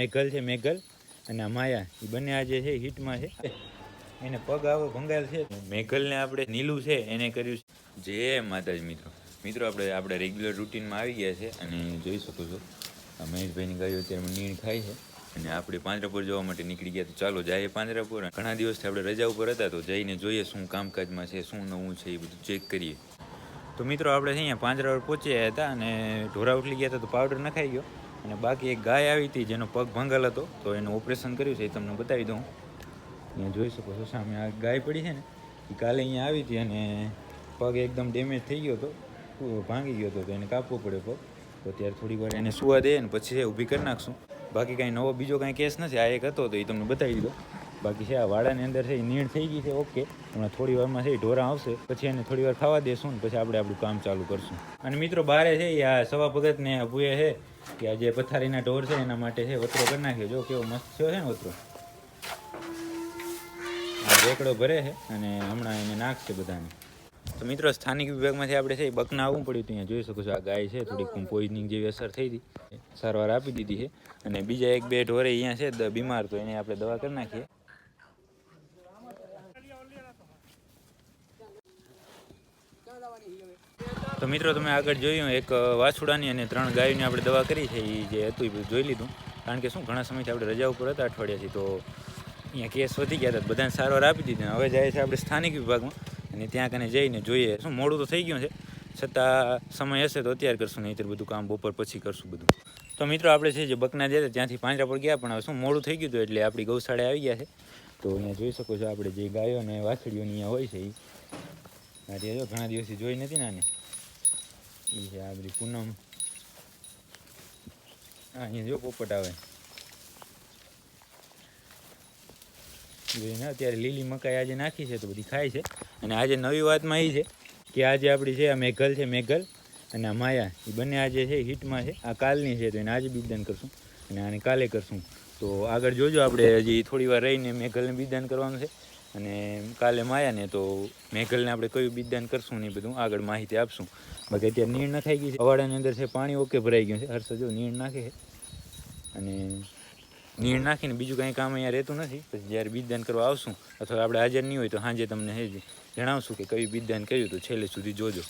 મેઘલ છે, મેઘલ અને માયા એ બંને આજે છે હિટમાં છે. એને પગ આવો ભંગાયેલ છે. મેઘલને આપણે નીલું છે એને કર્યું છે. જય માતાજી મિત્રો આપણે રેગ્યુલર રૂટીનમાં આવી ગયા છે અને જોઈ શકો છો મહેશભાઈની ગાયો અત્યારે નીણ ખાય છે અને આપણે પાંજરાપોર જવા માટે નીકળી ગયા. તો ચાલો જઈએ પાંજરાપોર. ઘણા દિવસથી આપણે રજા ઉપર હતા તો જઈને જોઈએ શું કામકાજમાં છે, શું નવું છે, એ બધું ચેક કરીએ. તો મિત્રો આપણે અહીંયા પાંજરાપોર પહોંચ્યા હતા અને ઢોરા ઉઠલી ગયા હતા તો પાવડર નખાઈ ગયો અને બાકી એક ગાય આવી હતી જેનો પગ ભંગાલ હતો તો એનું ઓપરેશન કર્યું છે, એ તમને બતાવી દઉં. અહીંયા જોઈ શકો છો સામે આ ગાય પડી છે ને, એ કાલે અહીંયા આવી હતી અને પગ એકદમ ડેમેજ થઈ ગયો હતો, ભાંગી ગયો હતો તો એને કાપવો પડ્યો પગ. તો અત્યારે થોડી વાર એને સુવા દે ને પછી છે ઊભી કરી નાખશું. બાકી કાંઈ નવો બીજો કાંઈ કેસ નથી. આ એક હતો તો એ તમને બતાવી દીધો. બાકી છે આ વાડાની અંદર છે એ નીણ થઈ ગઈ છે ઓકે. હમણાં થોડી વારમાં છે એ ઢોરા આવશે પછી એને થોડી વાર ખાવા દેશું ને પછી આપણે આપણું કામ ચાલુ કરશું. અને મિત્રો બારે છે એ આ સવા ભગતને ભૂએ છે કે આ જે પથારીના ઢોર છે એના માટે છે વતરો કરી નાખ્યો. જો કેવો મસ્ત થયો છે ને વતરો. આ રેકડો ભરે છે અને હમણાં એને નાખશે બધાને. તો મિત્રો સ્થાનિક વિભાગમાંથી આપણે છે બકના આવવું પડ્યું. ત્યાં જોઈ શકો છો આ ગાય છે થોડીક પોઈઝનિંગ જેવી અસર થઈ હતી, સારવાર આપી દીધી છે. અને બીજા એક બે ઢોરે અહીંયા છે બીમાર, તો એને આપણે દવા કરી નાખીએ. તો મિત્રો તમે આગળ જોયું એક વાછુડાની અને 3 ગાયોની આપણે દવા કરી છે. એ જે હતું એ બધું જોઈ લીધું. કારણ કે શું ઘણા સમયથી આપણે રજા ઉપર હતા અઠવાડિયાથી, તો અહીંયા કેસ વધી ગયા હતા, બધાને સારવાર આપી દીધી. હવે જાય છે આપણે સ્થાનિક વિભાગમાં અને ત્યાં કને જઈને જોઈએ. શું મોડું તો થઈ ગયું છે છતાં સમય હશે તો અત્યારે કરશું, નહીં બધું કામ બપોર પછી કરશું બધું. તો મિત્રો આપણે છે જે બકના જે હતા ત્યાંથી પાંજરાપોર ગયા, પણ હવે શું મોડું થઈ ગયું હતું એટલે આપણી ગૌશાળાએ આવી ગયા છે. તો અહીંયા જોઈ શકો છો આપણે જે ગાયો અને વાછડીઓની અહીંયા હોય છે એ આજે જો ઘણા દિવસથી જોઈ નથી ને આને. એ છે આ બધી પૂનમ. હા અહીંયા જો પોપટ આવે જોઈને. અત્યારે લીલી મકાઈ આજે નાખી છે તો બધી ખાય છે. અને આજે નવી વાતમાં એ છે કે આજે આપણી છે આ મેઘલ છે, મેઘલ અને આ માયા એ બંને આજે છે હિટમાં છે. આ કાલની છે તો એને આજે બીજદાન કરશું અને આને કાલે કરશું. તો આગળ જોજો આપણે હજી થોડી વાર રહીને મેઘલને બીજદાન કરવાનું છે અને કાલે માયાને. તો મેઘલને આપણે કયું બીજદાન કરશું ને એ બધું આગળ માહિતી આપશું. બાકી અત્યારે નીણ નખાઈ ગઈ છે. અવાડાની અંદર છે પાણી ઓકે ભરાઈ ગયું છે. હર્ષ જો નીણ નાખે છે અને નીણ નાખીને બીજું કંઈ કામ અહીંયા રહેતું નથી. પછી જ્યારે બીજદાન કરવા આવશું અથવા આપણે હાજર નહીં હોય તો સાંજે તમને જણાવશું કે કયું બીજદાન કર્યું, તો છેલ્લે સુધી જોજો.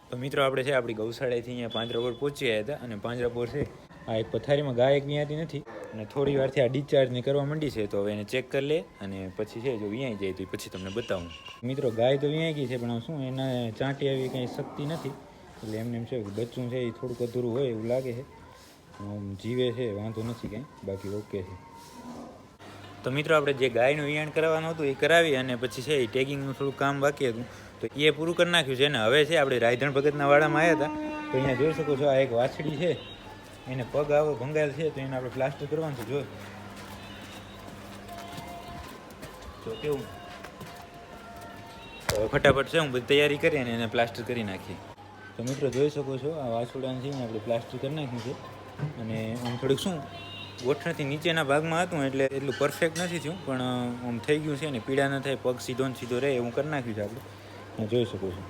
તો મિત્રો આપણે છે આપણી ગૌશાળાએથી અહીંયા પાંજરાપોર પહોંચી આવ્યા હતા અને પાંજરાપોર છે આ એક પથારીમાં ગાય એક વિયાતી નથી અને થોડી વારથી આ ડિસ્ચાર્જને કરવા માંડી છે. તો હવે એને ચેક કરી લે અને પછી છે જો વિયાઈ જાય તો પછી તમને બતાવું. મિત્રો ગાય તો વિયાઈ ગઈ છે પણ શું એના ચાંટી આવી કંઈ શક્તિ નથી એટલે એમને એમ છે કે બચ્ચું છે એ થોડુંક અધૂરું હોય એવું લાગે છે. જીવે છે વાંધો નથી કંઈ, બાકી ઓકે છે. તો મિત્રો આપણે જે ગાયનું વિયાણ કરાવવાનું હતું એ કરાવી અને પછી છે એ ટેગિંગનું થોડું કામ બાકી હતું તો એ પૂરું કરી નાખ્યું છે. અને હવે છે આપણે રાયધણ ભગતના વાડામાં આવ્યા હતા તો અહીંયા જોઈ શકો છો આ એક વાછડી છે એને પગ આવો ભંગાયેલ છે તો એને આપણે પ્લાસ્ટર કરવાનું છે. જો કેવું ફટાફટ છે હું બધી તૈયારી કરી અને એને પ્લાસ્ટર કરી નાખીએ. તો મિત્રો જોઈ શકો છો આ વાછડાને છે આપણે પ્લાસ્ટર કરી નાખ્યું છે. અને આમ થોડીક શું ગોઠણથી નીચેના ભાગમાં હતું એટલે એટલું પરફેક્ટ નથી થયું પણ આમ થઈ ગયું છે ને પીડા ન થાય, પગ સીધો ને સીધો રહે એવું કરી નાખ્યું છે આપણે જોઈ શકો છો.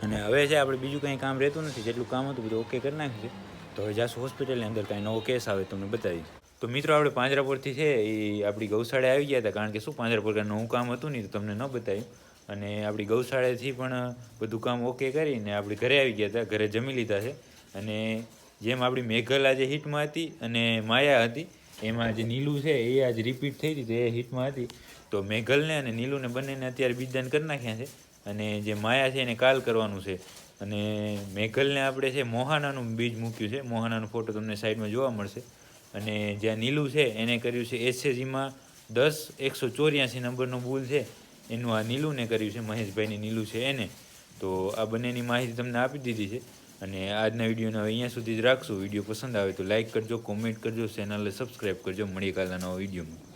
અને હવે છે આપણે બીજું કંઈ કામ રહેતું નથી, જેટલું કામ હતું બધું ઓકે કરી નાખ્યું છે. તો હવે જાશું હોસ્પિટલની અંદર કાંઈ નવો કેસ આવે તમને બતાવી. તો મિત્રો આપણે પાંજરાપોરથી છે એ આપણી ગૌશાળાએ આવી ગયા હતા કારણ કે શું પાંજરાપોર કાંઈ નવું કામ હતું નહીં તો તમને ન બતાવ્યું. અને આપણી ગૌશાળાએથી પણ બધું કામ ઓકે કરીને આપણે ઘરે આવી ગયા હતા. ઘરે જમી લીધા છે અને જેમ આપણી મેઘલ આજે હિટમાં હતી અને માયા હતી એમાં જે નીલું છે એ આજે રિપીટ થઈ હતી તો એ હિટમાં હતી. તો મેઘલને અને નીલુને બંનેને અત્યારે બીજદાન કરી નાખ્યા છે અને જે માયા છે એને કાલ કરવાનું છે. અને મેઘલને આપણે છે મોહાનાનું બીજ મૂક્યું છે. મોહાનાનો ફોટો તમને સાઈડમાં જોવા મળશે. અને જ્યાં નીલું છે એને કર્યું છે એસએજીમાં 10-184 નંબરનો બુલ છે એનું આ નીલુને કર્યું છે. મહેશભાઈની નીલું છે એને. તો આ બંનેની માહિતી તમને આપી દીધી છે. અને આજના વિડીયોને હવે અહીંયા સુધી જ રાખશું. વિડીયો પસંદ આવે તો લાઇક કરજો, કોમેન્ટ કરજો, ચેનલને સબસ્ક્રાઈબ કરજો. મળીએ કાલના નવા વિડીયોમાં.